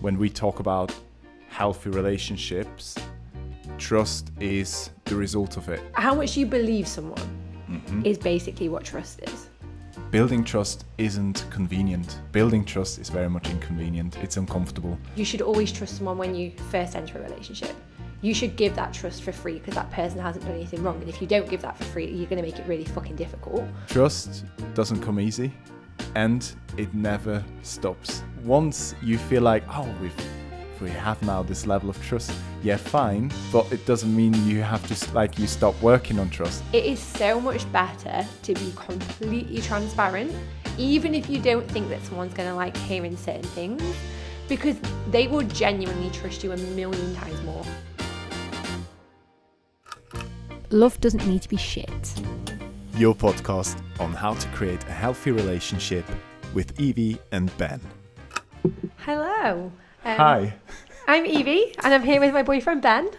when we talk about healthy relationships, trust is the result of it. How much you believe someone is basically what trust is. Building trust isn't convenient. Building trust is very much inconvenient. It's uncomfortable. You should always trust someone when you first enter a relationship. You should give that trust for free because that person hasn't done anything wrong. And if you don't give that for free, you're going to make it really fucking difficult. Trust doesn't come easy, and it never stops. Once you feel like, oh, we have now this level of trust, yeah, fine, but it doesn't mean you have to, you stop working on trust. It is so much better to be completely transparent, even if you don't think that someone's going to like hearing certain things, because they will genuinely trust you a million times more. Love doesn't need to be shit. Your podcast on how to create a healthy relationship with Evie and Ben. Hello. Hi. I'm Evie and I'm here with my boyfriend Ben.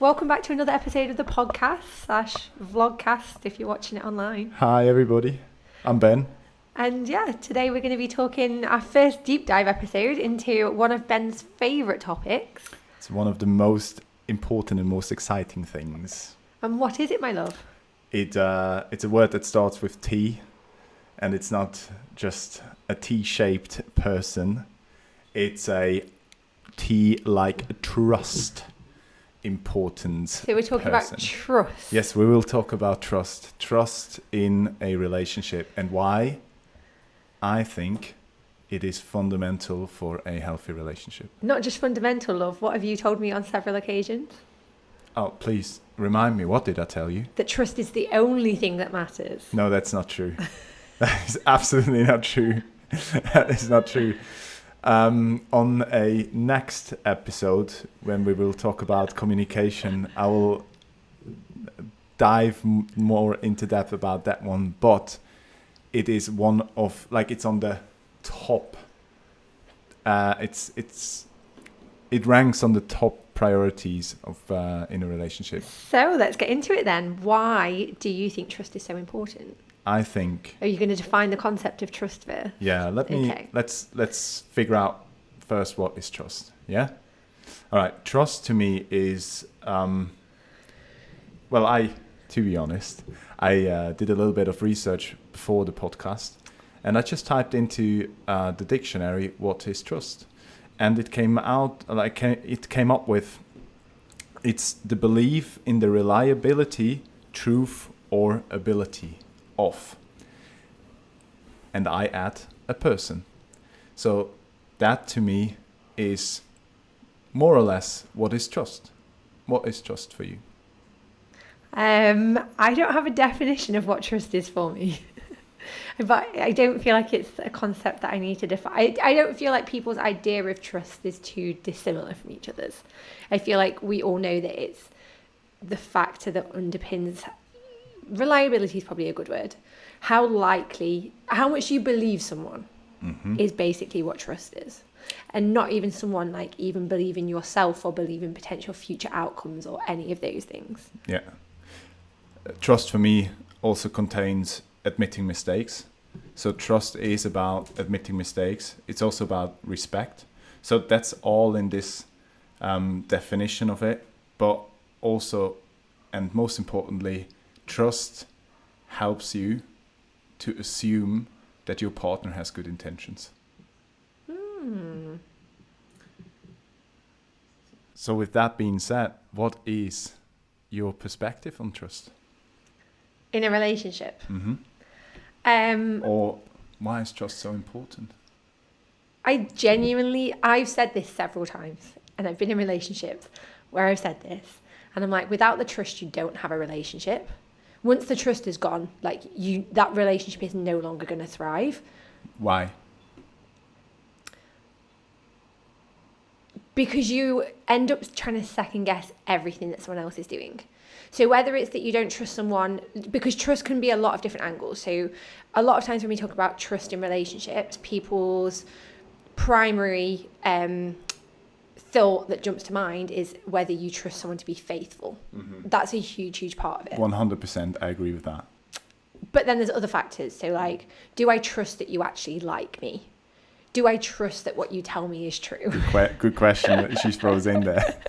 Welcome back to another episode of the podcast / vlogcast if you're watching it online. Hi everybody, I'm Ben. And yeah, today we're going to be talking our first deep dive episode into one of Ben's favourite topics. It's one of the most important and most exciting things. And what is it, my love? It's a word that starts with T, and it's not just a T-shaped person. It's a T like trust importance. So we're talking about trust. Yes, we will talk about trust. Trust in a relationship and why I think it is fundamental for a healthy relationship. Not just fundamental, love. What have you told me on several occasions? Oh, please remind me. What did I tell you? That trust is the only thing that matters. No, that's not true. That is absolutely not true. That is not true. On a next episode, when we will talk about communication, I will dive more into depth about that one. But it is one of, it's on the top. It ranks on the top priorities of in a relationship. So let's get into it then. Why do you think trust is so important? I think. Are you going to define the concept of trust first? Yeah, let's figure out first what is trust. Yeah? All right, trust to me is to be honest, I did a little bit of research before the podcast, and I just typed into the dictionary what is trust. And it came up with it's the belief in the reliability, truth, or ability of. And I add a person. So that to me is more or less what is trust. What is trust for you? I don't have a definition of what trust is for me. But I don't feel like it's a concept that I need to define. I don't feel like people's idea of trust is too dissimilar from each other's. I feel like we all know that it's the factor that underpins reliability is probably a good word. How much you believe someone is basically what trust is. And not even someone even believe in yourself or believe in potential future outcomes or any of those things. Yeah. Trust for me also contains admitting mistakes. So trust is about admitting mistakes. It's also about respect. So that's all in this definition of it. But also, and most importantly, trust helps you to assume that your partner has good intentions. So with that being said, what is your perspective on trust? In a relationship? Or why is trust so important? I've said this several times, and I've been in relationships where I've said this, and I'm like, without the trust, you don't have a relationship. Once the trust is gone, that relationship is no longer going to thrive. Why? Because you end up trying to second guess everything that someone else is doing. So whether it's that you don't trust someone, because trust can be a lot of different angles. So a lot of times when we talk about trust in relationships, people's primary thought that jumps to mind is whether you trust someone to be faithful. That's a huge, huge part of it. 100%, I agree with that. But then there's other factors. So do I trust that you actually like me? do I trust that what you tell me is true? Good question that she throws in there.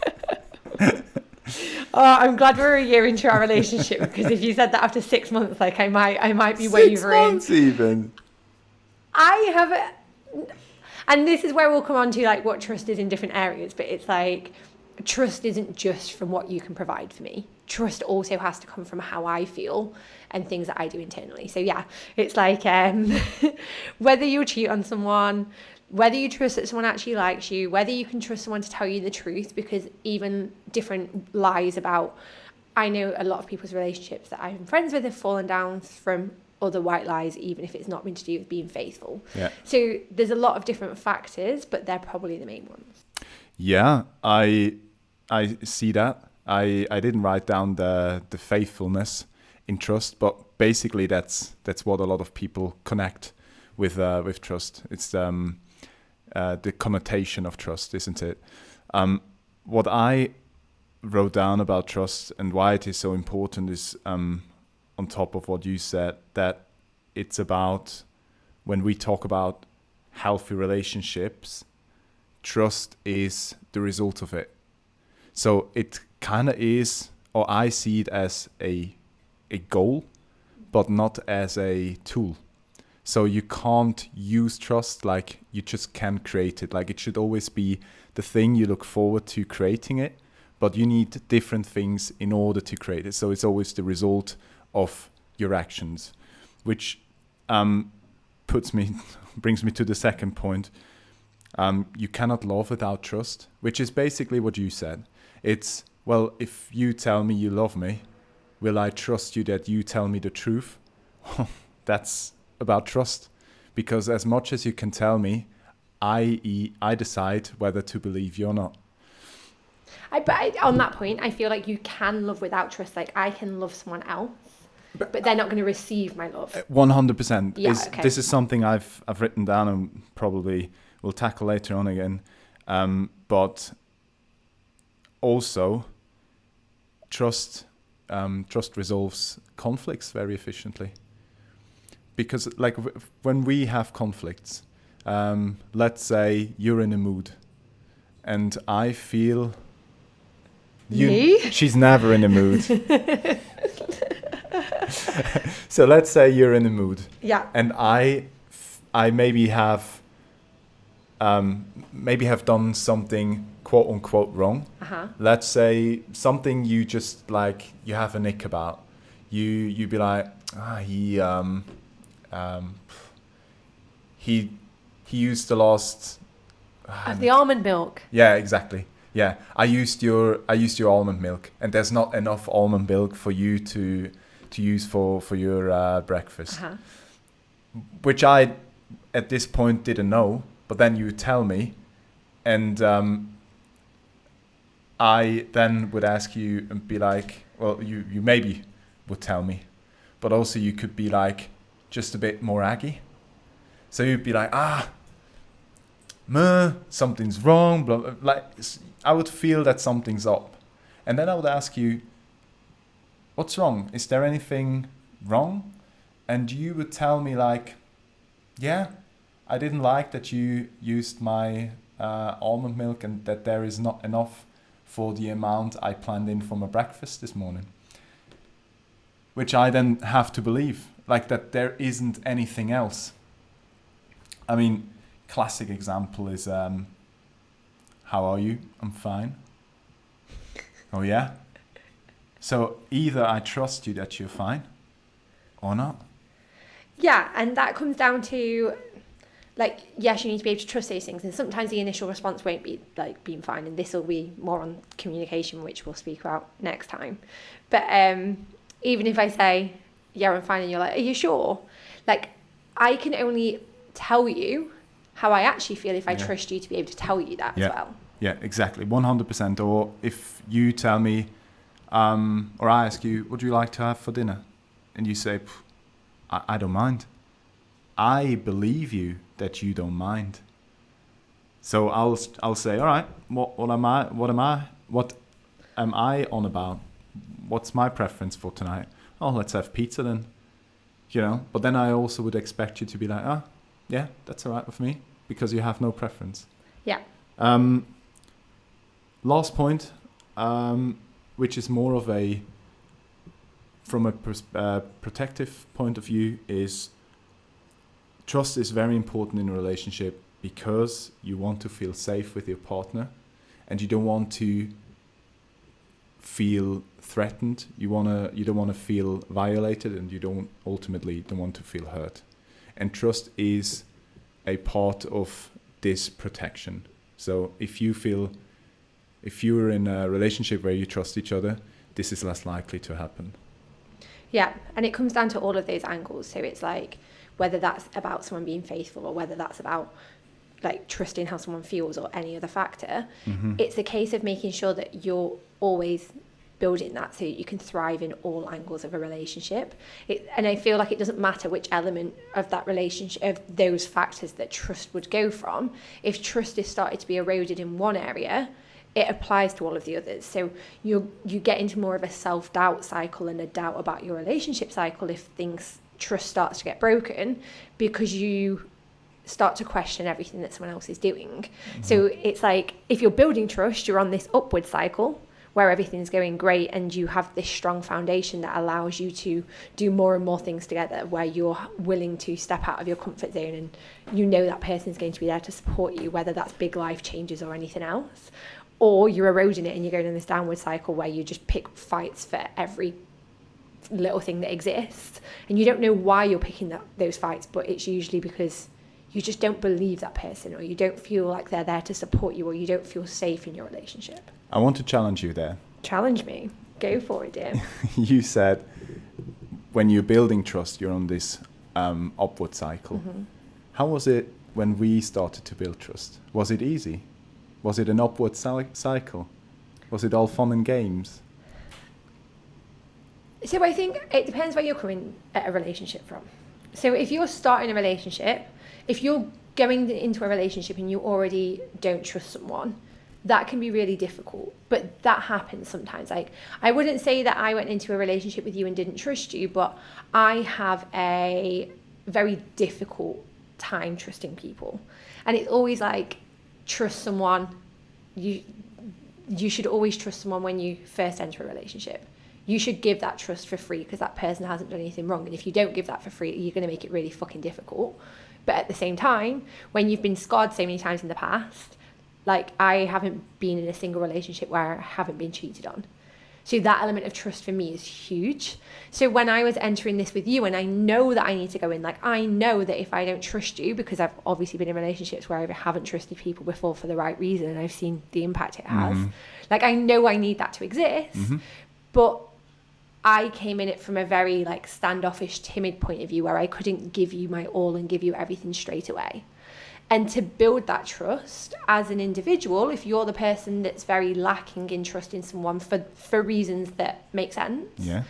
Oh, I'm glad we're a year into our relationship, because if you said that after 6 months, like I might be wavering. 6 months even. I have, and this is where we'll come on to like what trust is in different areas, but it's like trust isn't just from what you can provide for me. Trust also has to come from how I feel and things that I do internally. So yeah, it's like whether you cheat on someone, whether you trust that someone actually likes you, whether you can trust someone to tell you the truth, because even different lies about, I know a lot of people's relationships that I'm friends with have fallen down from other white lies, even if it's not been to do with being faithful. Yeah. So there's a lot of different factors, but they're probably the main ones. Yeah, I see that. I didn't write down the faithfulness in trust, but basically that's what a lot of people connect with trust. It's the connotation of trust, isn't it? What I wrote down about trust and why it is so important is on top of what you said, that it's about, when we talk about healthy relationships, trust is the result of it. So it kind of is, or I see it as a goal, but not as a tool. So you can't use trust like you just can create it. Like it should always be the thing you look forward to creating it, but you need different things in order to create it. So it's always the result of your actions, which brings me to the second point. You cannot love without trust, which is basically what you said. It's, well, if you tell me you love me, will I trust you that you tell me the truth? That's about trust, because as much as you can tell me, I decide whether to believe you or not. But on that point, I feel like you can love without trust. Like I can love someone else, but they're not going to receive my love. 100%. Yeah, okay. This is something I've written down and probably will tackle later on again. But also, trust resolves conflicts very efficiently. Because like when we have conflicts, let's say you're in a mood, and I feel Me? She's never in a mood. So let's say you're in a mood. Yeah. And I maybe have done something quote unquote wrong. Uh-huh. Let's say something you just like you have a nick about. You be like, he used the last Of the almond milk. Yeah, exactly. Yeah, I used your almond milk, and there's not enough almond milk for you to use for your breakfast. Uh-huh. Which I at this point didn't know, but then you tell me, and I then would ask you and be like, well, you maybe would tell me, but also you could be like just a bit more aggy. So you'd be like, something's wrong, blah, blah, like I would feel that something's up. And then I would ask you, what's wrong? Is there anything wrong? And you would tell me like, yeah, I didn't like that you used my almond milk and that there is not enough for the amount I planned in for my breakfast this morning. Which I then have to believe, like that there isn't anything else. I mean, classic example is, how are you? I'm fine. Oh yeah? So either I trust you that you're fine or not. Yeah, and that comes down to, like, yes, you need to be able to trust those things. And sometimes the initial response won't be, like, being fine. And this will be more on communication, which we'll speak about next time. But even if I say, yeah, I'm fine, and you're like, are you sure? Like, I can only tell you how I actually feel if I trust you to be able to tell you that as well. Yeah, exactly. 100%. Or if you tell me, or I ask you, what do you like to have for dinner? And you say, I don't mind. I believe you that you don't mind. So I'll say, all right, what am I on about? What's my preference for tonight? Oh, let's have pizza then. You know, but then I also would expect you to be like, yeah, that's all right with me. because you have no preference. Yeah. Last point, which is more of from a protective point of view, is trust is very important in a relationship because you want to feel safe with your partner and you don't want to feel threatened. You don't want to feel violated, and you don't want to feel hurt. And trust is a part of this protection. So if you're in a relationship where you trust each other, this is less likely to happen. Yeah, and it comes down to all of those angles. So it's like whether that's about someone being faithful or whether that's about like trusting how someone feels or any other factor. Mm-hmm. It's a case of making sure that you're always building that so that you can thrive in all angles of a relationship. And I feel like it doesn't matter which element of that relationship, of those factors that trust would go from. If trust is started to be eroded in one area, it applies to all of the others. So you get into more of a self-doubt cycle and a doubt about your relationship cycle if trust starts to get broken, because you start to question everything that someone else is doing. Mm-hmm. So it's like if you're building trust, you're on this upward cycle where everything's going great and you have this strong foundation that allows you to do more and more things together, where you're willing to step out of your comfort zone and you know that person's going to be there to support you, whether that's big life changes or anything else. Or you're eroding it and you're going in this downward cycle where you just pick fights for every little thing that exists. And you don't know why you're picking those fights, but it's usually because you just don't believe that person, or you don't feel like they're there to support you, or you don't feel safe in your relationship. I want to challenge you there. Challenge me. Go for it, dear. You said when you're building trust, you're on this upward cycle. Mm-hmm. How was it when we started to build trust? Was it easy? Was it an upward cycle? Was it all fun and games? So I think it depends where you're coming at a relationship from. So if you're starting a relationship, if you're going into a relationship and you already don't trust someone, that can be really difficult. But that happens sometimes. Like, I wouldn't say that I went into a relationship with you and didn't trust you, but I have a very difficult time trusting people. And it's always like, trust someone. You should always trust someone when you first enter a relationship. You should give that trust for free because that person hasn't done anything wrong. And if you don't give that for free, you're going to make it really fucking difficult. But at the same time, when you've been scarred so many times in the past, like I haven't been in a single relationship where I haven't been cheated on. So that element of trust for me is huge. So when I was entering this with you and I know that I need to go in, like I know that if I don't trust you, because I've obviously been in relationships where I haven't trusted people before for the right reason and I've seen the impact it has, mm-hmm. like I know I need that to exist, mm-hmm. but I came in it from a very like standoffish, timid point of view where I couldn't give you my all and give you everything straight away. And to build that trust as an individual, if you're the person that's very lacking in trusting someone for reasons that make sense, yeah.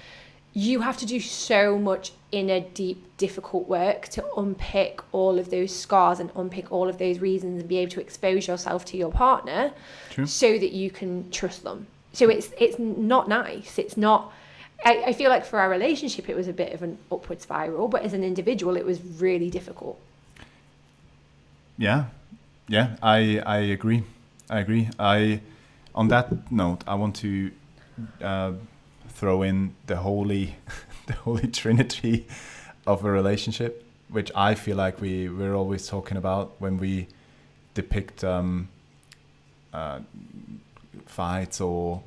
you have to do so much inner, deep, difficult work to unpick all of those scars and unpick all of those reasons and be able to expose yourself to your partner True. So that you can trust them. So it's not nice. It's not... I feel like for our relationship, it was a bit of an upward spiral, but as an individual, it was really difficult. Yeah, I agree. On that note, I want to throw in the holy trinity of a relationship, which I feel like we're always talking about when we depict fights or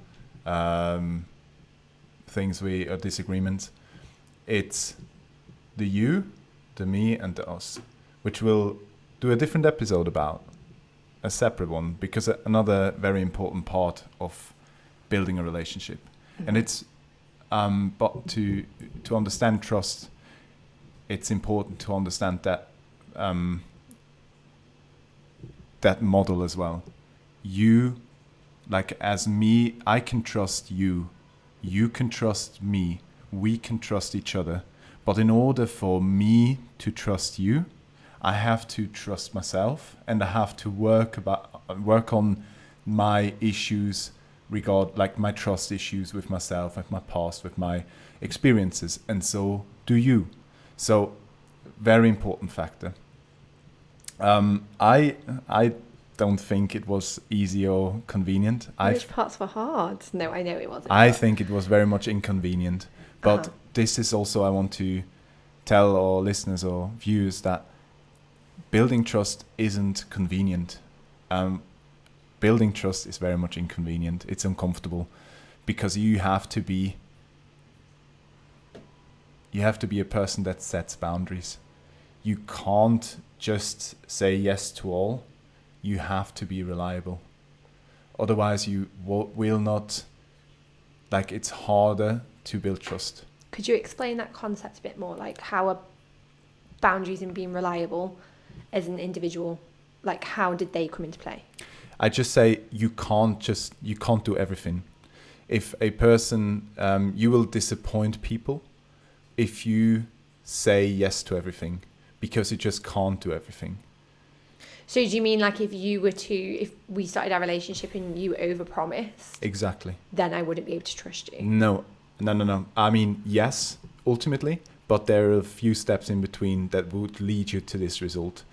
things or disagreements. It's the you, the me, and the us, which will do a different episode about, a separate one, because another very important part of building a relationship. Mm-hmm. And it's but to understand trust, it's important to understand that that model as well. You, like as me, I can trust you, you can trust me, we can trust each other. But in order for me to trust you, I have to trust myself, and I have to work on my issues, like my trust issues with myself, with my past, with my experiences, and so do you. So, very important factor. I don't think it was easy or convenient. Which parts were hard? No, I know it wasn't. I think it was very much inconvenient. But this is also, I want to tell our listeners or viewers that building trust isn't convenient. Building trust is very much inconvenient. It's uncomfortable because you have to be a person that sets boundaries. You can't just say yes to all. You have to be reliable. Otherwise, you will not, like, it's harder to build trust. Could you explain that concept a bit more? Like, how are boundaries and being reliable as an individual, like, how did they come into play? I just say you can't do everything. If a person, you will disappoint people if you say yes to everything, because you just can't do everything. So do you mean like if we started our relationship and you overpromised? Exactly. Then I wouldn't be able to trust you? No. I mean, yes, ultimately, but there are a few steps in between that would lead you to this result.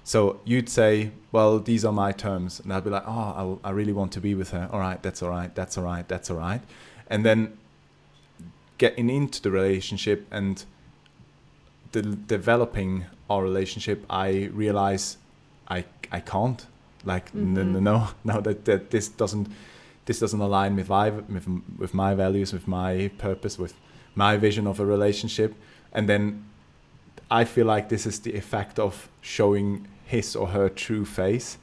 So you'd say, well, these are my terms. And I'd be like, oh, I really want to be with her. All right, that's all right, that's all right, that's all right. And then getting into the relationship and developing our relationship, I realize I can't. Like, no, that this doesn't align with my values, with my purpose, with my vision of a relationship. And then I feel like this is the effect of showing his or her true face,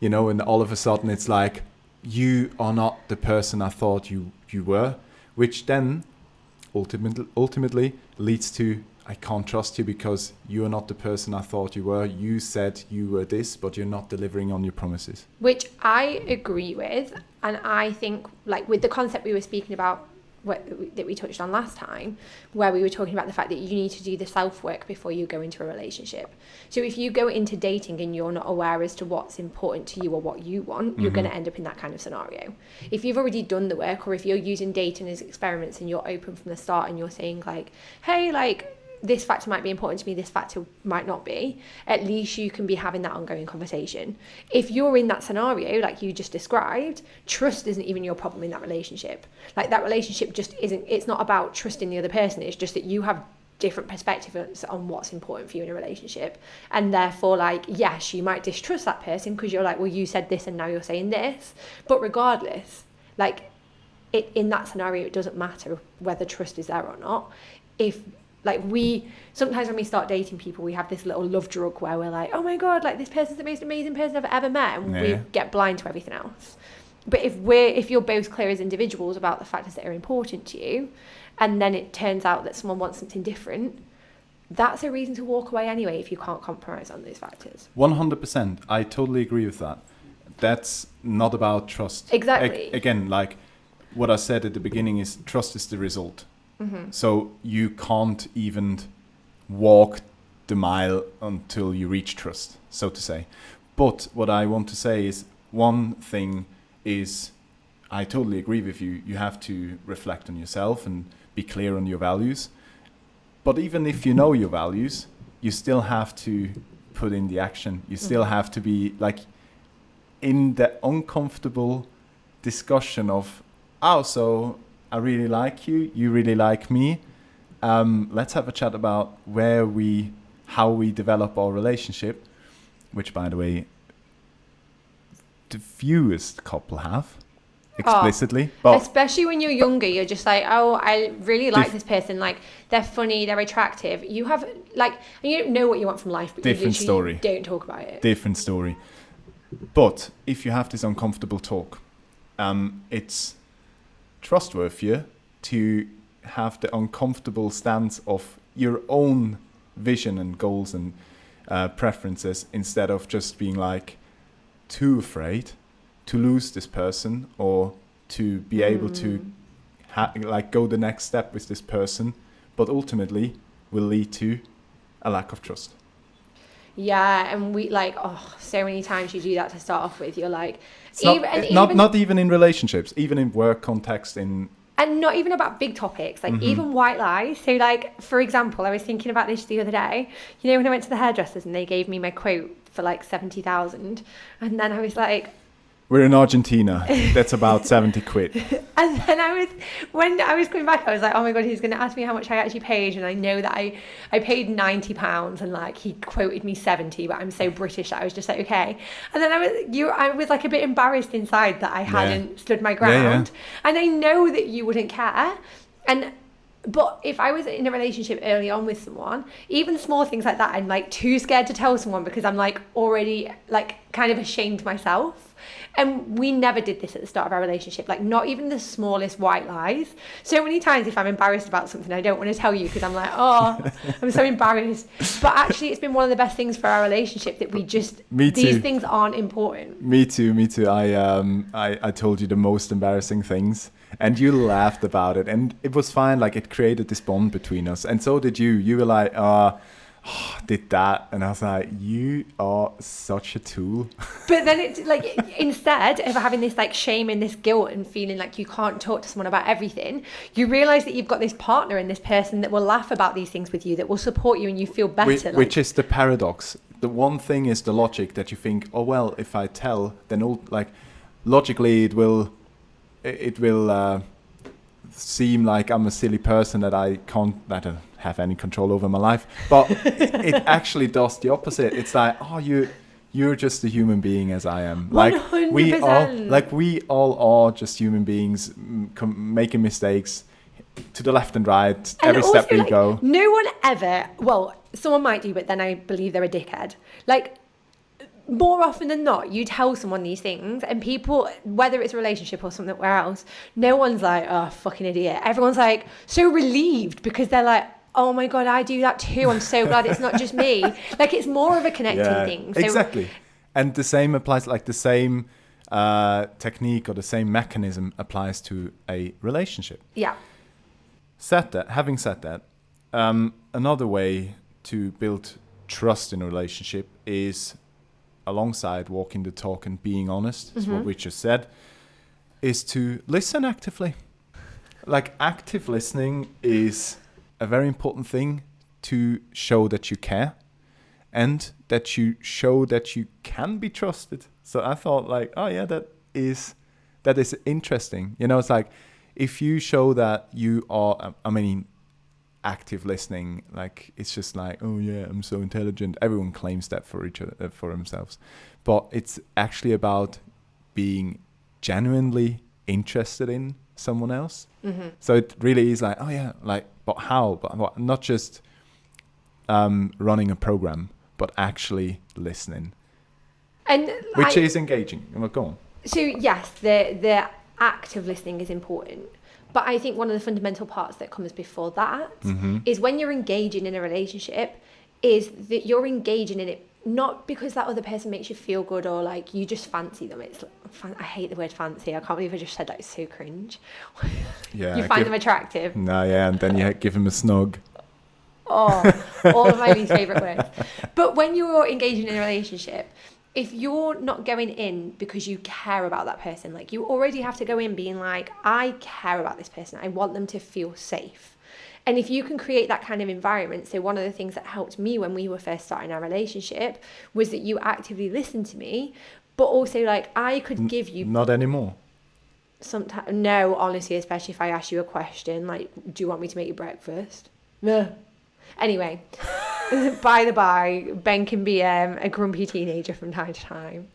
and all of a sudden it's like, you are not the person I thought you were, which then ultimately leads to, I can't trust you because you are not the person I thought you were. You said you were this, but you're not delivering on your promises. Which I agree with. And I think, like, with the concept we were speaking about, that we touched on last time, where we were talking about the fact that you need to do the self-work before you go into a relationship. So if you go into dating and you're not aware as to what's important to you or what you want, you're going to end up in that kind of scenario. If you've already done the work, or if you're using dating as experiments and you're open from the start and you're saying like, hey, like, this factor might be important to me, this factor might not be, at least you can be having that ongoing conversation. If you're in that scenario, like you just described, trust isn't even your problem in that relationship. Like, that relationship just isn't, it's not about trusting the other person, it's just that you have different perspectives on what's important for you in a relationship. And therefore, like, yes, you might distrust that person because you're like, well, you said this and now you're saying this. But regardless, like, in that scenario, it doesn't matter whether trust is there or not. If, like, sometimes when we start dating people, we have this little love drug where we're like, oh my God, like, this person's the most amazing person I've ever met. And we get blind to everything else. But if you're both clear as individuals about the factors that are important to you, and then it turns out that someone wants something different, that's a reason to walk away anyway if you can't compromise on those factors. 100%. I totally agree with that. That's not about trust. Exactly. Again, like what I said at the beginning, is trust is the result. Mm-hmm. So you can't even walk the mile until you reach trust, so to say. But what I want to say is, one thing is, I totally agree with you. You have to reflect on yourself and be clear on your values. But even if you know your values, you still have to put in the action. You still have to be like in the uncomfortable discussion of, oh, so I really like you, you really like me. Let's have a chat about how we develop our relationship, which, by the way, the fewest couple have explicitly. But especially when you're younger, you're just like, oh, I really like this person. Like, they're funny, they're attractive. You have, like, and you don't know what you want from life, but different you story. Don't talk about it. Different story. But if you have this uncomfortable talk, it's trustworthier to have the uncomfortable stance of your own vision and goals and preferences, instead of just being like too afraid to lose this person, or to be able to go the next step with this person, but ultimately will lead to a lack of trust. Yeah, and we so many times you do that to start off with. You're like, not even in relationships, even in work context, in And not even about big topics, like even white lies. So like, for example, I was thinking about this the other day, you know, when I went to the hairdressers and they gave me my quote for like 70,000, and then I was like, we're in Argentina. That's about 70 quid. And then when I was coming back, I was like, oh my God, he's going to ask me how much I actually paid. And I know that I paid £90 and like he quoted me 70, but I'm so British that I was just like, okay. And then I was like a bit embarrassed inside that I hadn't stood my ground. And I know that you wouldn't care. But if I was in a relationship early on with someone, even small things like that, I'm like too scared to tell someone because I'm like already like kind of ashamed myself. And we never did this at the start of our relationship, like not even the smallest white lies. So many times if I'm embarrassed about something, I don't want to tell you because I'm like, oh, I'm so embarrassed. But actually it's been one of the best things for our relationship that we just, these things aren't important. Me too. I told you the most embarrassing things and you laughed about it and it was fine. Like it created this bond between us. And so did you. You were like, did that, and I was like, you are such a tool. But then it's like, instead of having this like shame and this guilt and feeling like you can't talk to someone about everything, you realize that you've got this partner and this person that will laugh about these things with you, that will support you, and you feel better. Which is the paradox. The one thing is the logic that you think, oh well, if I tell, then logically it will seem like I'm a silly person that I don't have any control over my life, but it actually does the opposite. It's like, oh, you're just a human being as I am. 100%. Like we all are just human beings making mistakes to the left and right and every step we go. No one ever, well, someone might do, but then I believe they're a dickhead. Like, more often than not, you tell someone these things and people, whether it's a relationship or something else, no one's like, oh, fucking idiot. Everyone's like so relieved because they're like, oh my God, I do that too. I'm so glad it's not just me. Like it's more of a connecting thing. So, exactly. And the same applies, like the same technique or the same mechanism applies to a relationship. Yeah. Having said that, another way to build trust in a relationship is, alongside walking the talk and being honest, is what we just said, is to listen actively. Like active listening is a very important thing to show that you care and that you show that you can be trusted. So I thought like, oh yeah, that is interesting. You know, it's like if you show that you are, active listening, like it's just like, oh yeah, I'm so intelligent. Everyone claims that for each other, for themselves, but it's actually about being genuinely interested in someone else. So it really is like, oh yeah, like, but how? But not just running a program, but actually listening, and which is engaging. Go on. So yes, the act of listening is important. But I think one of the fundamental parts that comes before that is when you're engaging in a relationship, is that you're engaging in it not because that other person makes you feel good or like you just fancy them. It's I hate the word fancy. I can't believe I just said that. It's so cringe. Yeah, you find them attractive. No, yeah, and then you give them a snog. Oh, all of my least favourite words. But when you're engaging in a relationship, if you're not going in because you care about that person, like you already have to go in being like, I care about this person. I want them to feel safe. And if you can create that kind of environment, so one of the things that helped me when we were first starting our relationship was that you actively listened to me, but also like I could give you... Not anymore. Sometimes, no, honestly, especially if I ask you a question, like, do you want me to make you breakfast? No. Anyway, by the by, Ben can be a grumpy teenager from time to time.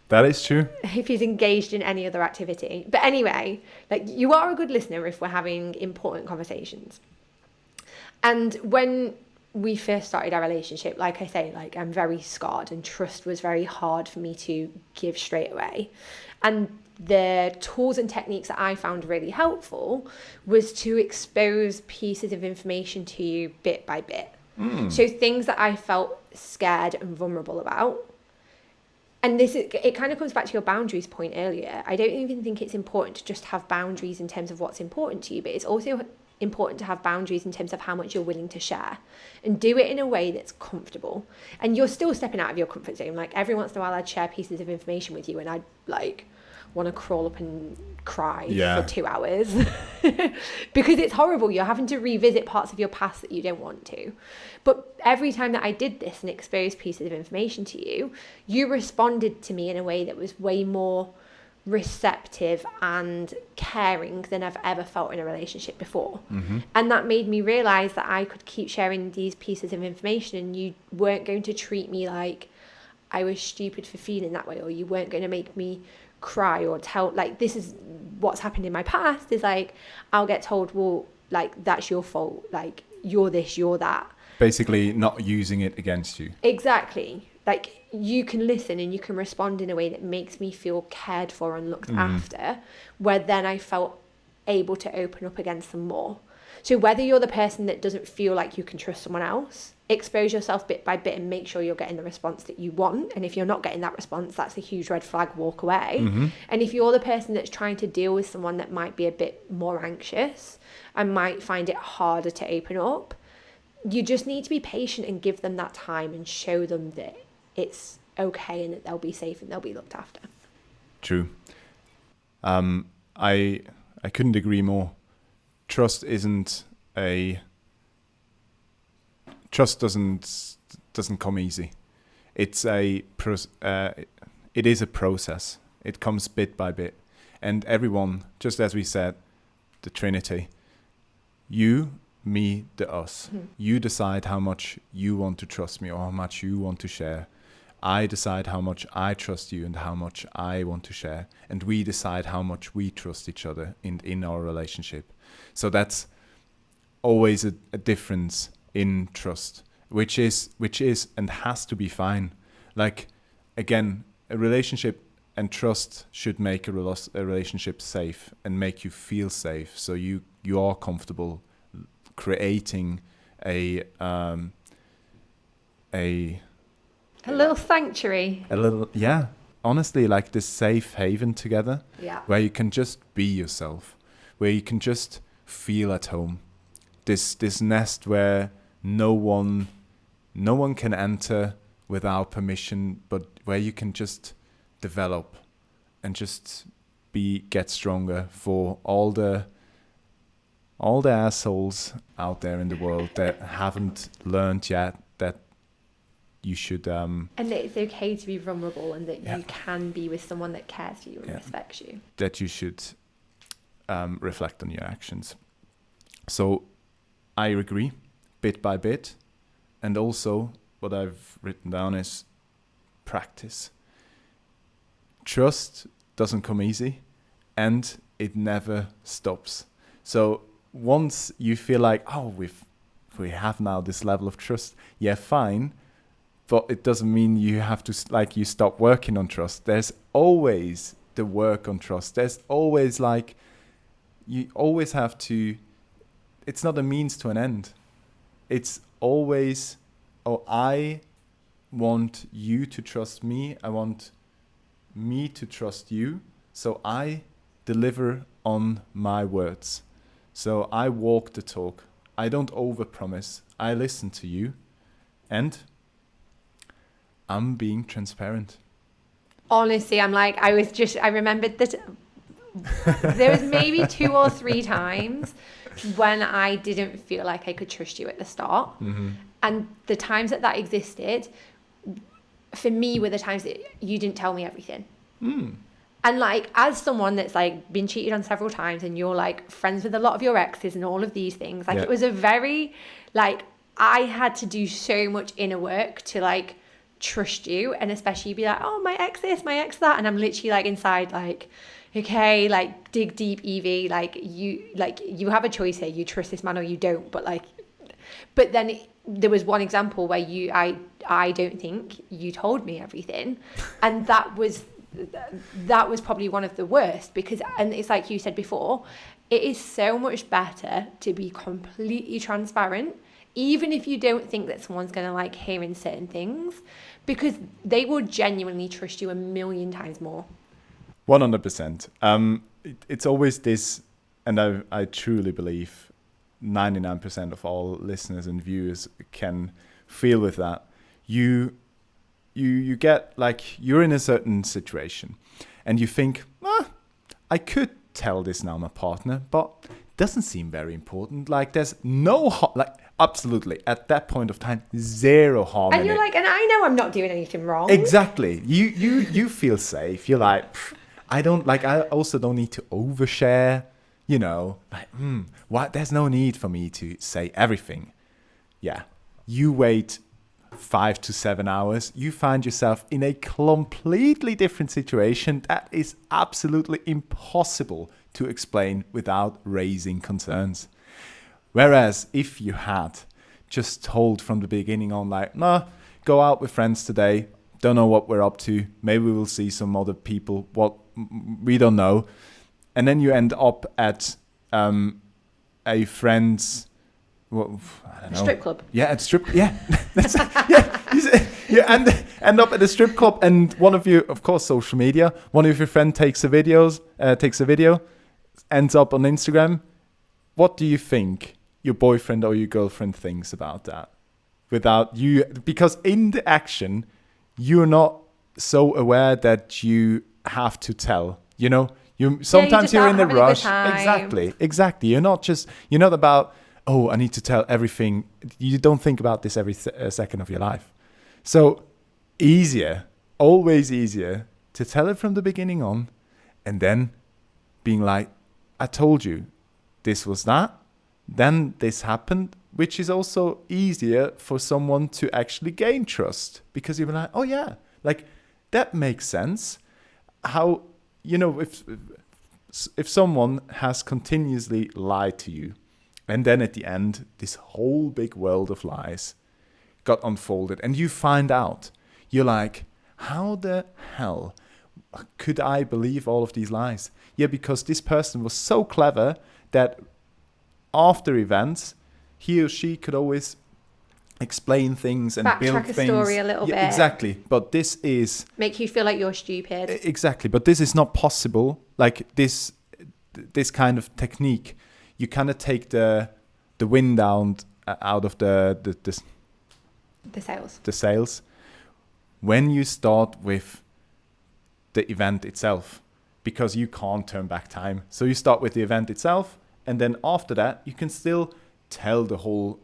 That is true. If he's engaged in any other activity. But anyway, like you are a good listener if we're having important conversations. And when we first started our relationship, like I say, like I'm very scarred and trust was very hard for me to give straight away. And the tools and techniques that I found really helpful was to expose pieces of information to you bit by bit. So things that I felt scared and vulnerable about. And it kind of comes back to your boundaries point earlier. I don't even think it's important to just have boundaries in terms of what's important to you, but it's also important to have boundaries in terms of how much you're willing to share and do it in a way that's comfortable. And you're still stepping out of your comfort zone. Like every once in a while I'd share pieces of information with you and I'd like, want to crawl up and cry Yeah. for 2 hours because it's horrible. You're having to revisit parts of your past that you don't want to. But every time that I did this and exposed pieces of information to you, you responded to me in a way that was way more receptive and caring than I've ever felt in a relationship before. And that made me realize that I could keep sharing these pieces of information and you weren't going to treat me like I was stupid for feeling that way, or you weren't going to make me cry or tell, like, this is what's happened in my past is like I'll get told, well, like, that's your fault, like, you're this, you're that. Basically not using it against you. Exactly. Like, you can listen and you can respond in a way that makes me feel cared for and looked after, where then I felt able to open up against them more. So whether you're the person that doesn't feel like you can trust someone else, expose yourself bit by bit and make sure you're getting the response that you want. And if you're not getting that response, that's a huge red flag, walk away. And if you're the person that's trying to deal with someone that might be a bit more anxious and might find it harder to open up, you just need to be patient and give them that time and show them that it's okay and that they'll be safe and they'll be looked after. True. I couldn't agree more. Trust doesn't come easy. It is a process. It comes bit by bit, and everyone, just as we said, the Trinity, you, me, the us. You decide how much you want to trust me or how much you want to share. I decide how much I trust you and how much I want to share. And we decide how much we trust each other in our relationship. So that's always a difference in trust, which is and has to be fine. Like, again, a relationship and trust should make a relationship safe and make you feel safe. So you are comfortable creating a little sanctuary. Honestly, like this safe haven together, where you can just be yourself, where you can just feel at home. This nest where no one can enter without permission, but where you can just develop and just get stronger for all the assholes out there in the world that haven't learned yet that you should and that it's okay to be vulnerable and that you can be with someone that cares for you and respects you. That you should reflect on your actions. So I agree, bit by bit. And also what I've written down is practice. Trust doesn't come easy and it never stops. So once you feel like, oh, we have now this level of trust, yeah, fine. But it doesn't mean you have to, like, you stop working on trust. There's always the work on trust. There's always, like, you always have to, it's not a means to an end. It's always, I want you to trust me. I want me to trust you. So I deliver on my words. So I walk the talk. I don't overpromise. I listen to you. And I'm being transparent. Honestly, I remembered that there was maybe 2 or 3 times when I didn't feel like I could trust you at the start. And the times that existed, for me, were the times that you didn't tell me everything. And like, as someone that's like been cheated on several times and you're like friends with a lot of your exes and all of these things, like it was a very, like, I had to do so much inner work to like trust you, and especially be like, oh, my ex this, my ex that, and I'm literally like inside like, okay, like dig deep, Evie, like you have a choice here, you trust this man or you don't. But then there was one example where I don't think you told me everything, and that was probably one of the worst, because, and it's like you said before, it is so much better to be completely transparent, even if you don't think that someone's going to like hearing certain things, because they will genuinely trust you 1,000,000 times more. 100%. It's always this, and I truly believe 99% of all listeners and viewers can feel with that. You get, like, you're in a certain situation and you think, I could tell this now my partner, but doesn't seem very important. Like there's no absolutely at that point of time, zero harm. And you're like, and I know I'm not doing anything wrong. Exactly. You feel safe. You're like, I also don't need to overshare. You know, like, what? There's no need for me to say everything. Yeah, you wait 5 to 7 hours, you find yourself in a completely different situation that is absolutely impossible to explain without raising concerns. Whereas if you had just told from the beginning on, like, no, go out with friends today, don't know what we're up to, maybe we'll see some other people, what we don't know, and then you end up at a friend's, well, I don't know. Strip club. Yeah, at strip. Yeah, that's, you end up at a strip club, and one of you, of course, social media. One of your friends takes a video, ends up on Instagram. What do you think your boyfriend or your girlfriend thinks about that? Without you, because in the action, you're not so aware that you have to tell. You know, sometimes you're in a rush. Exactly. You're not about, oh, I need to tell everything. You don't think about this every second of your life. So always easier to tell it from the beginning on, and then being like, I told you this was that, then this happened, which is also easier for someone to actually gain trust, because you're like, oh yeah, like that makes sense. How, if someone has continuously lied to you, and then at the end, this whole big world of lies got unfolded, and you find out, you're like, how the hell could I believe all of these lies? Yeah, because this person was so clever that after events, he or she could always explain things and build things. Backtrack a story a little bit. Exactly, but this is... Make you feel like you're stupid. Exactly, but this is not possible. Like this kind of technique, you kind of take the wind out of the sails. The sails when you start with the event itself, because you can't turn back time. So you start with the event itself, and then after that, you can still tell the whole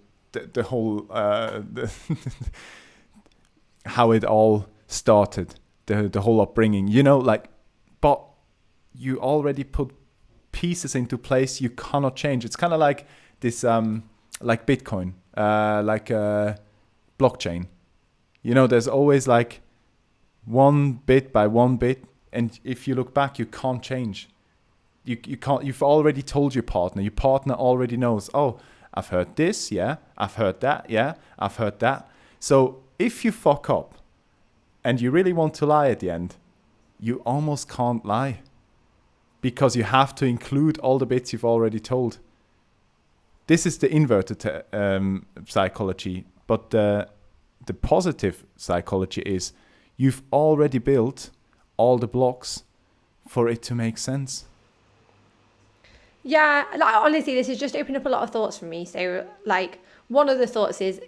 how it all started, the whole upbringing. But you already put pieces into place you cannot change. It's kind of like this, like Bitcoin, like blockchain. There's always like one bit by one bit, and if you look back, you can't change. You can't. You've already told your partner. Your partner already knows. Oh, I've heard this. Yeah, I've heard that. Yeah, I've heard that. So if you fuck up, and you really want to lie at the end, you almost can't lie, because you have to include all the bits you've already told. This is the inverted psychology, but the positive psychology is you've already built all the blocks for it to make sense. Yeah, honestly, this has just opened up a lot of thoughts for me. So, one of the thoughts is,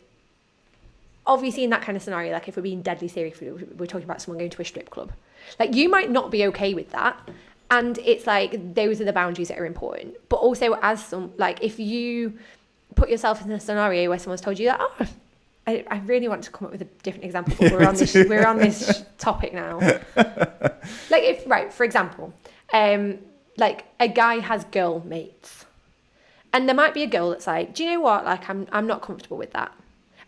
obviously in that kind of scenario, like if we're being deadly serious, we're talking about someone going to a strip club. Like, you might not be okay with that. And it's like, those are the boundaries that are important. But also if you put yourself in a scenario where someone's told you that, I really want to come up with a different example, but we're on this topic now. For example, like a guy has girl mates, and there might be a girl that's like, do you know what? Like, I'm not comfortable with that.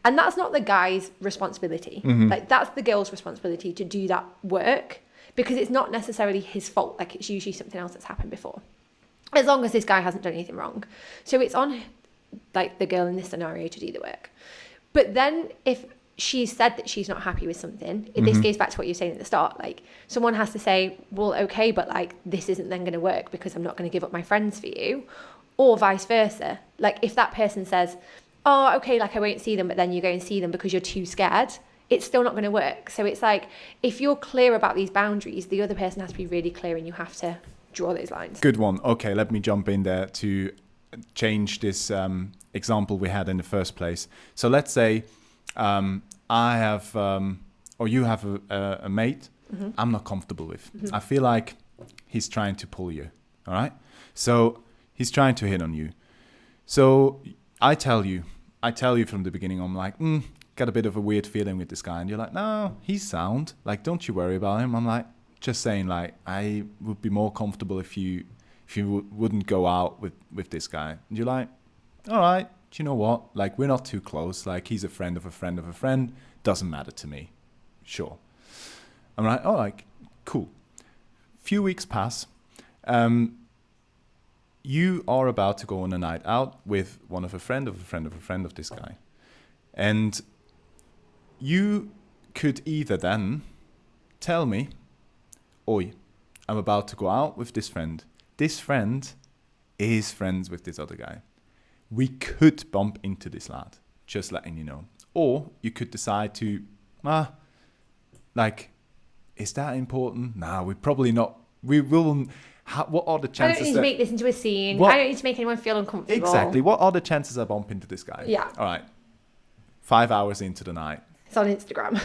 And that's not the guy's responsibility. Mm-hmm. Like, that's the girl's responsibility to do that work, because it's not necessarily his fault. Like, it's usually something else that's happened before, as long as this guy hasn't done anything wrong. So it's on like the girl in this scenario to do the work. But then if she said that she's not happy with something, this goes back to what you were saying at the start. Like, someone has to say, well, okay, but like, this isn't then going to work because I'm not going to give up my friends for you, or vice versa. Like, if that person says, oh, okay, like I won't see them, but then you go and see them because you're too scared, it's still not going to work. So it's like, if you're clear about these boundaries, the other person has to be really clear, and you have to draw those lines. Good one. Okay, let me jump in there to change this example we had in the first place. So let's say I have, or you have a mate, I'm not comfortable with. I feel like he's trying to pull you, all right? So he's trying to hit on you. So I tell you from the beginning, I'm like, got a bit of a weird feeling with this guy. And you're like, no, he's sound. Like, don't you worry about him. I'm like, just saying, like, I would be more comfortable if you wouldn't go out with this guy. And you're like, all right, do you know what? Like, we're not too close. Like, he's a friend of a friend of a friend. Doesn't matter to me. Sure. I'm like, all right, cool. Few weeks pass. You are about to go on a night out with one of a friend of a friend of a friend of this guy. And you could either then tell me, oi, I'm about to go out with this friend. This friend is friends with this other guy. We could bump into this lad, just letting you know. Or you could decide to, like, is that important? Nah, we probably not. We will. What are the chances? I don't need to make this into a scene. I don't need to make anyone feel uncomfortable. Exactly. What are the chances I bump into this guy? Yeah. All right. 5 hours into the night. It's on Instagram.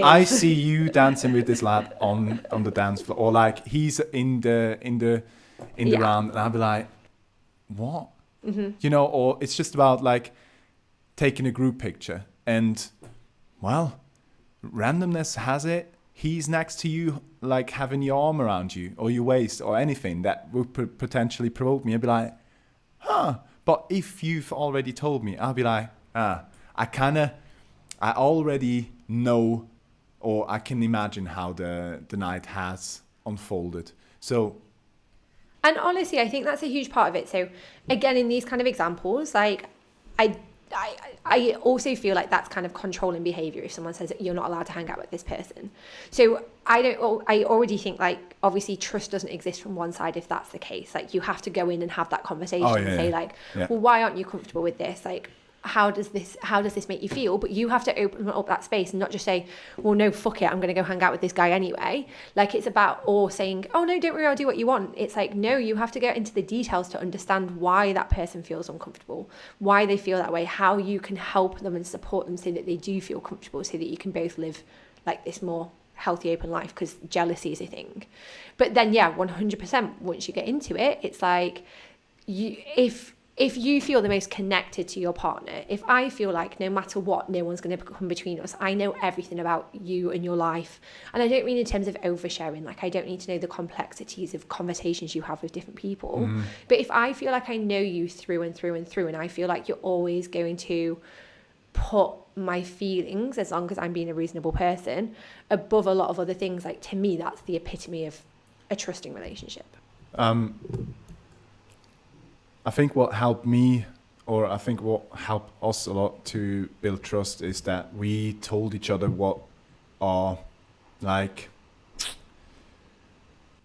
I see you dancing with this lad on the dance floor, or like he's in the round, and I'll be like, what? You know, or it's just about like taking a group picture, and well, randomness has it he's next to you, like having your arm around you or your waist or anything that would potentially provoke me. I'd be like, huh. But if you've already told me, I'll be like, I already know, or I can imagine how the night has unfolded. So, and honestly, I think that's a huge part of it. So again, in these kind of examples, like I also feel like that's kind of controlling behavior if someone says that you're not allowed to hang out with this person. So I already think, like, obviously trust doesn't exist from one side if that's the case. Like, you have to go in and have that conversation and say like, well, why aren't you comfortable with this? Like, how does this make you feel? But you have to open up that space and not just say, well, no, fuck it, I'm going to go hang out with this guy anyway. Like, it's about, or saying, oh no, don't worry, I'll do what you want. It's like, no, you have to get into the details to understand why that person feels uncomfortable, why they feel that way, how you can help them and support them so that they do feel comfortable, so that you can both live like this more healthy, open life, because jealousy is a thing. But then, 100%, once you get into it, it's like, if you feel the most connected to your partner, if I feel like no matter what, no one's going to come between us, I know everything about you and your life. And I don't mean in terms of oversharing, like I don't need to know the complexities of conversations you have with different people. But if I feel like I know you through and through and through, and I feel like you're always going to put my feelings, as long as I'm being a reasonable person, above a lot of other things, like, to me, that's the epitome of a trusting relationship. I think what helped me, or I think what helped us a lot to build trust, is that we told each other what our, like,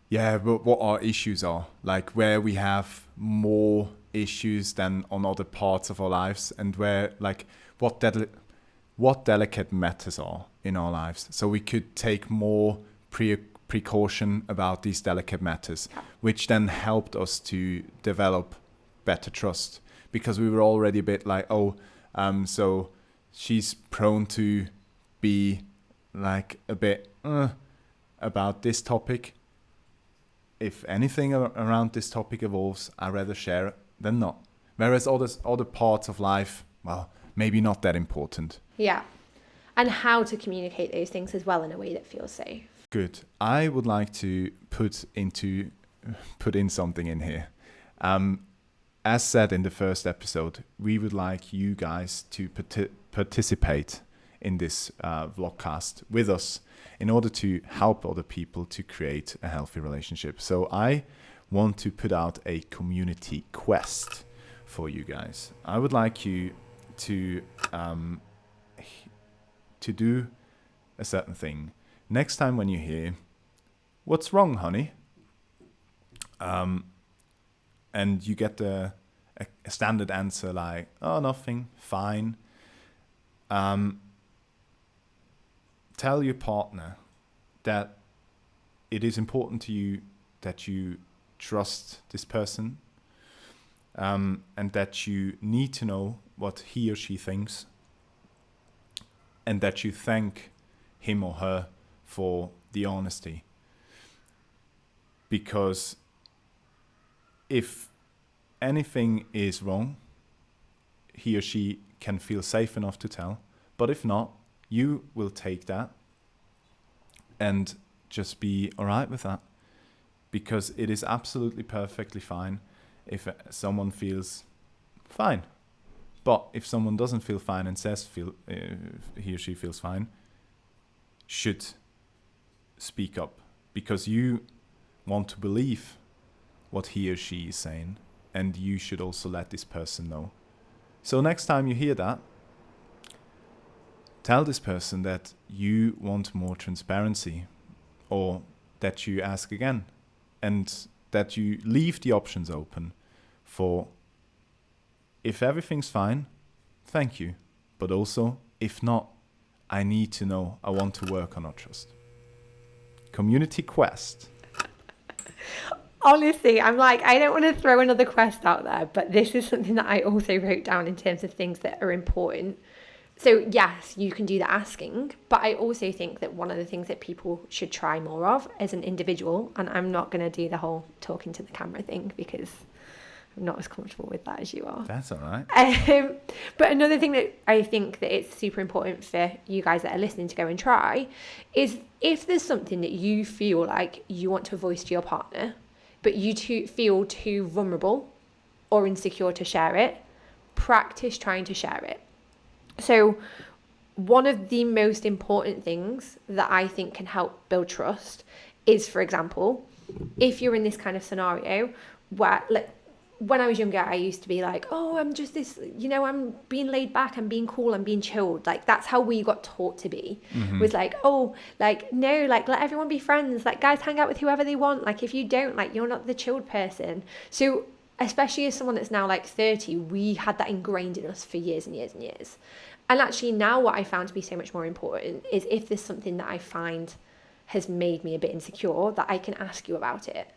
what our issues are, like where we have more issues than on other parts of our lives, and where, like, what delicate matters are in our lives. So we could take more precaution about these delicate matters, which then helped us to develop better trust, because we were already a bit like, so she's prone to be like a bit about this topic. If anything around this topic evolves, I'd rather share it than not. Whereas other parts of life, well, maybe not that important. Yeah. And how to communicate those things as well in a way that feels safe. Good. I would like to put in something in here. As said in the first episode, we would like you guys to participate in this vlogcast with us in order to help other people to create a healthy relationship. So I want to put out a community quest for you guys. I would like you to do a certain thing. Next time when you hear, "What's wrong, honey?" And you get a standard answer like, "Oh, nothing, fine." Tell your partner that it is important to you that you trust this person, and that you need to know what he or she thinks, and that you thank him or her for the honesty. Because if anything is wrong, he or she can feel safe enough to tell. But if not, you will take that and just be all right with that. Because it is absolutely perfectly fine if someone feels fine. But if someone doesn't feel fine and says he or she feels fine, should speak up. Because you want to believe what he or she is saying, and you should also let this person know. So next time you hear that, tell this person that you want more transparency, or that you ask again, and that you leave the options open for, if everything's fine, thank you. But also, if not, I need to know. I want to work on our trust. Community quest. Honestly, I'm like, I don't want to throw another quest out there, but this is something that I also wrote down in terms of things that are important. So yes, you can do the asking, but I also think that one of the things that people should try more of as an individual, and I'm not going to do the whole talking to the camera thing because I'm not as comfortable with that as you are. That's all right. But another thing that I think that it's super important for you guys that are listening to go and try is, if there's something that you feel like you want to voice to your partner, but you feel too vulnerable or insecure to share it, practice trying to share it. So one of the most important things that I think can help build trust is, for example, if you're in this kind of scenario where, like, when I was younger, I used to be like, oh, I'm just this, I'm being laid back, I'm being cool, I'm being chilled. Like, that's how we got taught to be. Was like, oh, like, no, like, let everyone be friends. Like, guys hang out with whoever they want. Like, if you don't, like, you're not the chilled person. So especially as someone that's now like 30, we had that ingrained in us for years and years and years. And actually now what I found to be so much more important is, if there's something that I find has made me a bit insecure, that I can ask you about it.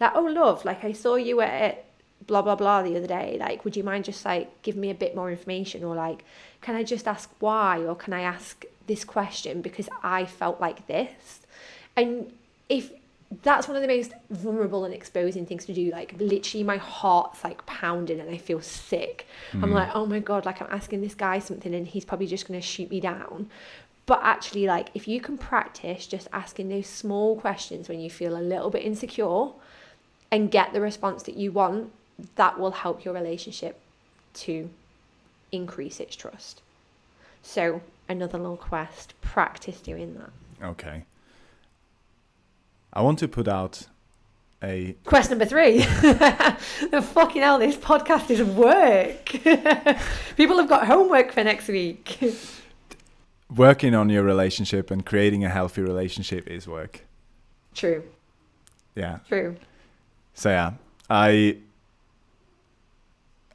Like, oh, love, like, I saw you at blah blah blah the other day, like, would you mind just like give me a bit more information, or like, can I just ask why, or can I ask this question because I felt like this? And if that's one of the most vulnerable and exposing things to do, like, literally my heart's like pounding and I feel sick. I'm like, oh my god, like, I'm asking this guy something and he's probably just going to shoot me down. But actually, like, if you can practice just asking those small questions when you feel a little bit insecure and get the response that you want, that will help your relationship to increase its trust. So another little quest, practice doing that. Okay. I want to put out a... Quest number 3. The fucking hell, this podcast is work. People have got homework for next week. Working on your relationship and creating a healthy relationship is work. True. Yeah. True. So yeah,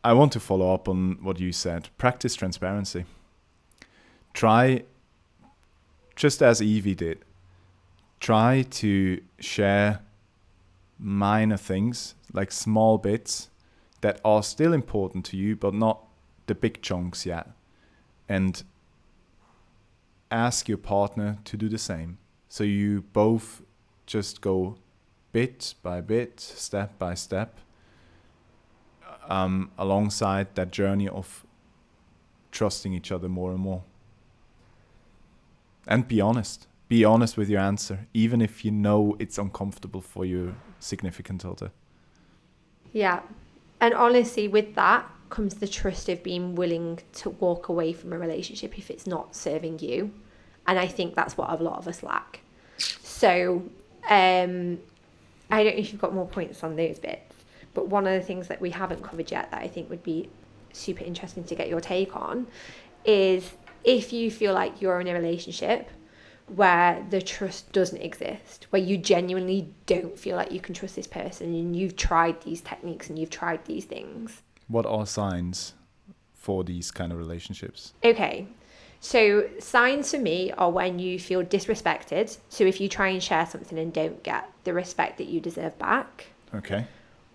I want to follow up on what you said. Practice transparency. Try, just as Evie did, try to share minor things, like small bits that are still important to you, but not the big chunks yet. And ask your partner to do the same. So you both just go bit by bit, step by step, alongside that journey of trusting each other more and more. And be honest. Be honest with your answer, even if you know it's uncomfortable for your significant other. Yeah. And honestly, with that comes the trust of being willing to walk away from a relationship if it's not serving you. And I think that's what a lot of us lack. So I don't know if you've got more points on those bits, but one of the things that we haven't covered yet that I think would be super interesting to get your take on is, if you feel like you're in a relationship where the trust doesn't exist, where you genuinely don't feel like you can trust this person, and you've tried these techniques and you've tried these things. What are signs for these kind of relationships? Okay, so signs for me are when you feel disrespected. So if you try and share something and don't get the respect that you deserve back. Okay.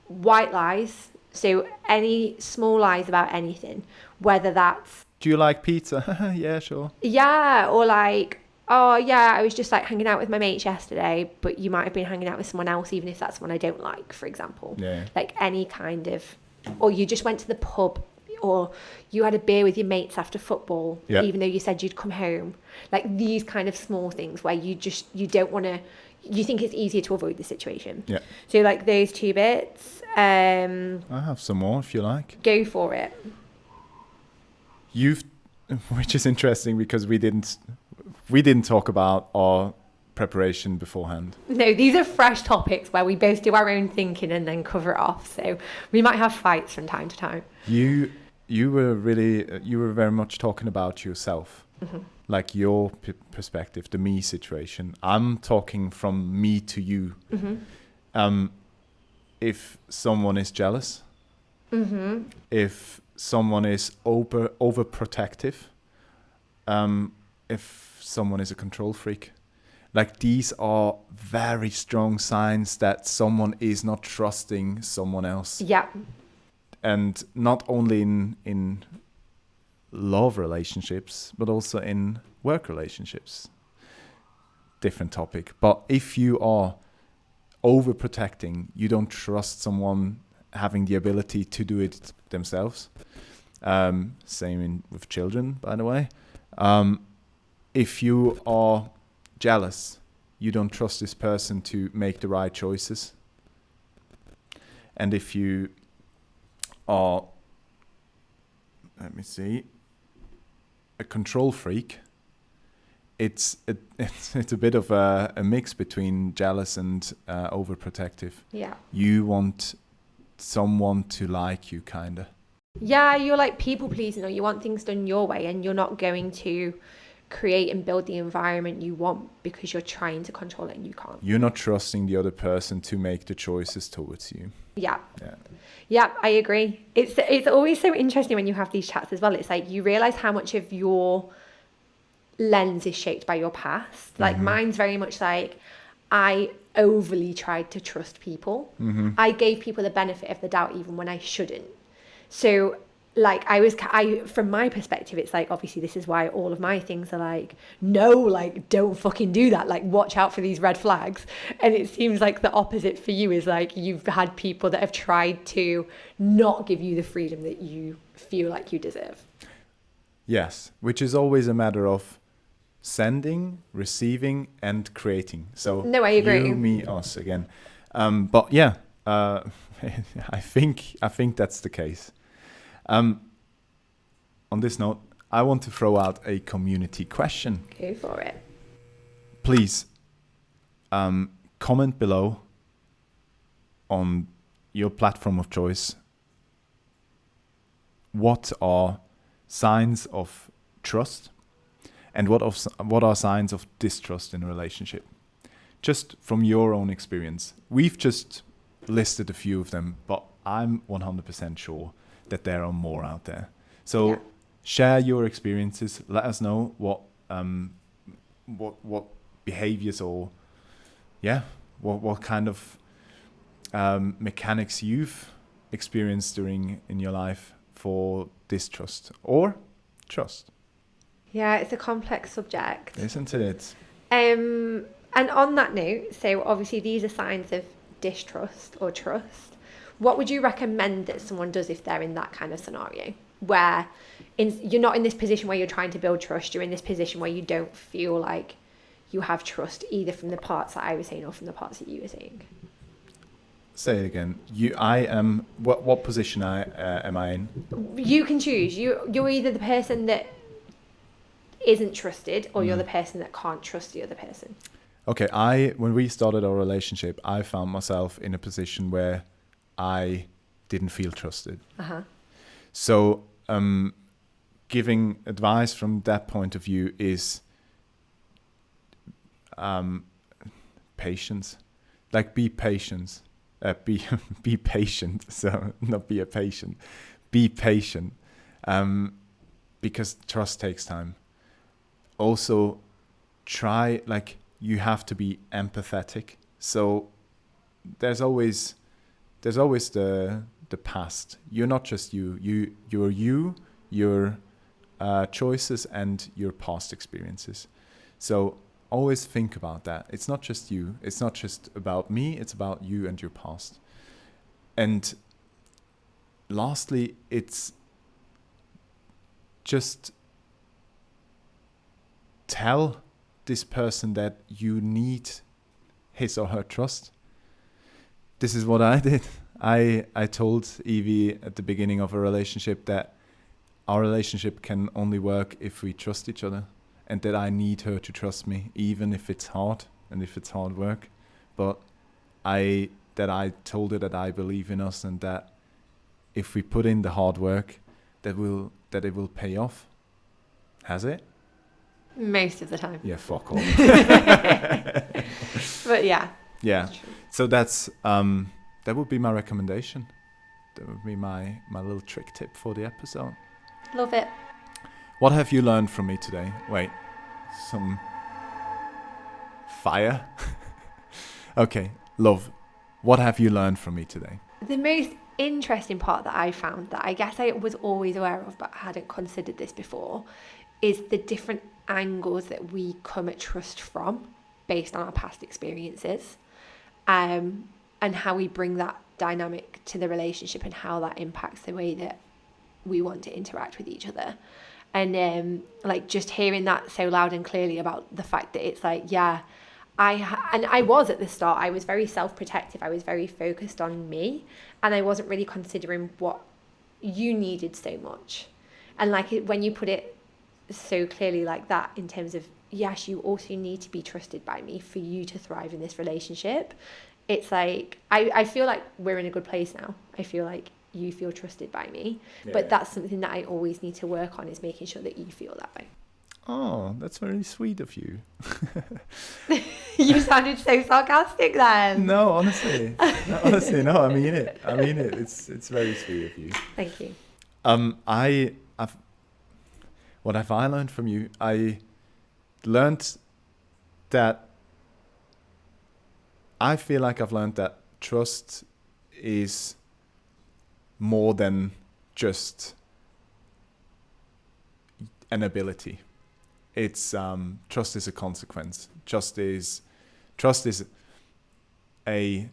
White lies. So any small lies about anything, whether that's... Do you like pizza? Yeah, sure. Yeah, or like, oh yeah, I was just like hanging out with my mates yesterday, but you might have been hanging out with someone else, even if that's someone I don't like, for example. Yeah. Like any kind of, or you just went to the pub, or you had a beer with your mates after football, Yeah. even though you said you'd come home. Like these kind of small things where you don't want to, you think it's easier to avoid the situation. Yeah. So like those two bits, I have some more if you like. go for it. Which is interesting because we didn't talk about our preparation beforehand. No, these are fresh topics where we both do our own thinking and then cover it off. So we might have fights from time to time. You were very much talking about yourself, like your perspective, the me situation. I'm talking from me to you. If someone is jealous, if someone is overprotective, if someone is a control freak, like these are very strong signs that someone is not trusting someone else. Yeah. And not only in love relationships, but also in work relationships. Different topic. But if you are overprotecting, you don't trust someone having the ability to do it themselves. Same with children, by the way. If you are jealous, you don't trust this person to make the right choices. And if you are, a control freak, it's a bit of a mix between jealous and overprotective. Yeah. You want someone to like you, kinda. Yeah, you're like people pleasing, or you want things done your way, and you're not going to create and build the environment you want because you're trying to control it and you can't. You're not trusting the other person to make the choices towards you. Yeah. Yeah. Yeah, I agree. It's always so interesting when you have these chats as well. It's like you realize how much of your lens is shaped by your past. Like mine's very much like I overly tried to trust people. I gave people the benefit of the doubt even when I shouldn't. So like I from my perspective, it's like obviously this is why all of my things are like, no, like don't fucking do that, like watch out for these red flags. And it seems like the opposite for you is like you've had people that have tried to not give you the freedom that you feel like you deserve. Yes, which is always a matter of sending, receiving, and creating. So no, I agree. You, me, us again. But yeah, I think that's the case. On this note, I want to throw out a community question. Go for it. Please comment below on your platform of choice. What are signs of trust and what are signs of distrust in a relationship? Just from your own experience. We've just listed a few of them, but I'm 100% sure that there are more out there. So share your experiences. Let us know what behaviors or what kind of mechanics you've experienced in your life for distrust or trust. Yeah, it's a complex subject, Isn't it? And on that note, so obviously these are signs of distrust or trust. What would you recommend that someone does if they're in that kind of scenario where you're not in this position where you're trying to build trust, you're in this position where you don't feel like you have trust either from the parts that I was saying or from the parts that you were saying? Say it again. I am. What position am I in? You can choose. You're either the person that isn't trusted or you're the person that can't trust the other person. Okay, when we started our relationship, I found myself in a position where I didn't feel trusted. So giving advice from that point of view is patience. Like be patient. Be patient. So not be a patient. Be patient. Because trust takes time. Also you have to be empathetic. So there's always the past. You're not just you're your choices and your past experiences. So always think about that. It's not just you. It's not just about me. It's about you and your past. And lastly, it's just tell this person that you need his or her trust. This is what I did. I told Evie at the beginning of a relationship that our relationship can only work if we trust each other, and that I need her to trust me, even if it's hard and if it's hard work. But I told her that I believe in us, and that if we put in the hard work, that it will pay off. Has it? Most of the time. Yeah, fuck off. But yeah. Yeah. So that's that would be my recommendation. That would be my little trick tip for the episode. Love it. What have you learned from me today? Wait, some fire? Okay, love. What have you learned from me today? The most interesting part that I found, that I guess I was always aware of but hadn't considered this before, is the different angles that we come at trust from based on our past experiences, and how we bring that dynamic to the relationship and how that impacts the way that we want to interact with each other. And like just hearing that so loud and clearly about the fact that it's like, yeah, I was at the start, I was very self-protective, I was very focused on me, and I wasn't really considering what you needed so much. And like when you put it so clearly like that, in terms of, yes, you also need to be trusted by me for you to thrive in this relationship. It's like, I feel like we're in a good place now. I feel like you feel trusted by me, but that's something that I always need to work on, is making sure that you feel that way. Oh, that's very sweet of you. You sounded so sarcastic then. No, honestly, no. I mean it. It's very sweet of you. Thank you. What have I learned from you? I learned that I feel like I've learned that trust is more than just an ability. It's trust is a consequence. Trust is a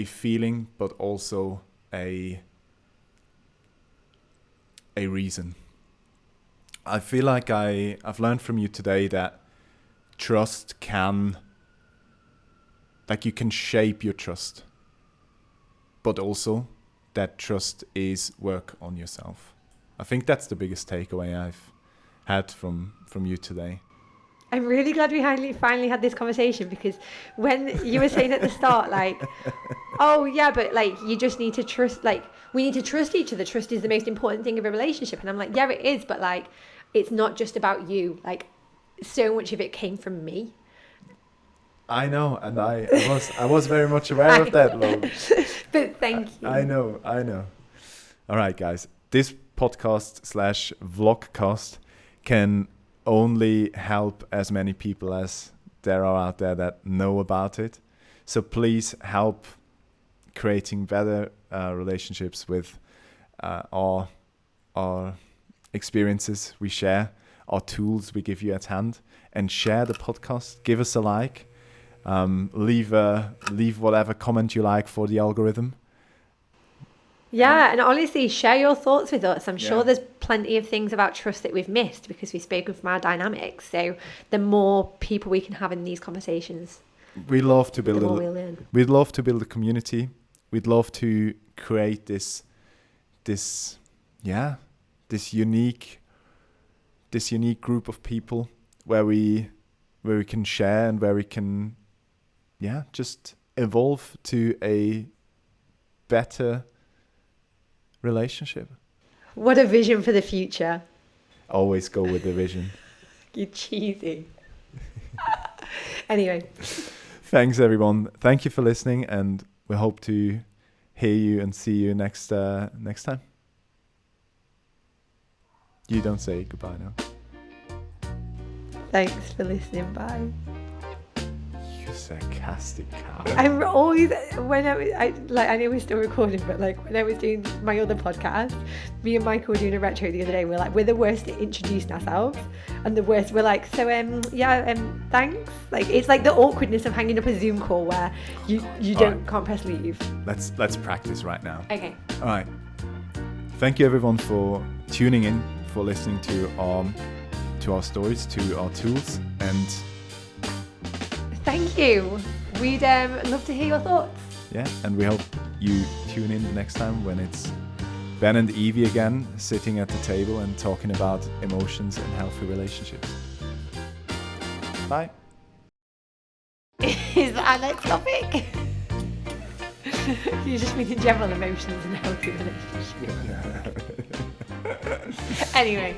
feeling, but also a reason. I feel like I've learned from you today that trust can, like, you can shape your trust, but also that trust is work on yourself. I think that's the biggest takeaway I've had from you today. I'm really glad we finally had this conversation, because when you were saying at the start, like, oh yeah, but like you just need to trust, like we need to trust each other. Trust is the most important thing of a relationship. And I'm like, yeah, it is, but like it's not just about you. Like so much of it came from me. I know, and I was very much aware of that, Lo. But thank you. I know. All right, guys. This podcast/vlogcast can only help as many people as there are out there that know about it. So please help creating better relationships with our experiences we share, our tools we give you at hand, and share the podcast. Give us a like. Leave whatever comment you like for the algorithm. Yeah, and honestly, share your thoughts with us. I'm sure there's plenty of things about trust that we've missed because we've spoken from our dynamics. So the more people we can have in these conversations, we love to build the more we'll learn. We'd love to build a community. We'd love to create this unique group of people where we can share and where we can just evolve to a better relationship. What a vision for the future. Always go with the vision. You cheesy. Anyway. Thanks everyone. Thank you for listening, and we hope to hear you and see you next time. You don't say goodbye now. Thanks for listening. Bye. You sarcastic cow. I'm always when I know we're still recording, but like when I was doing my other podcast, me and Michael were doing a retro the other day. We're the worst at introducing ourselves, and the worst we're like, so thanks. Like it's like the awkwardness of hanging up a Zoom call where you can't press leave. Let's practice right now. Okay. All right. Thank you everyone for tuning in, for listening to our stories, to our tools, and thank you. We'd love to hear your thoughts. Yeah, and we hope you tune in the next time when it's Ben and Evie again sitting at the table and talking about emotions and healthy relationships. Bye. Is that our next topic? You just mean in general emotions and healthy relationships. Anyway.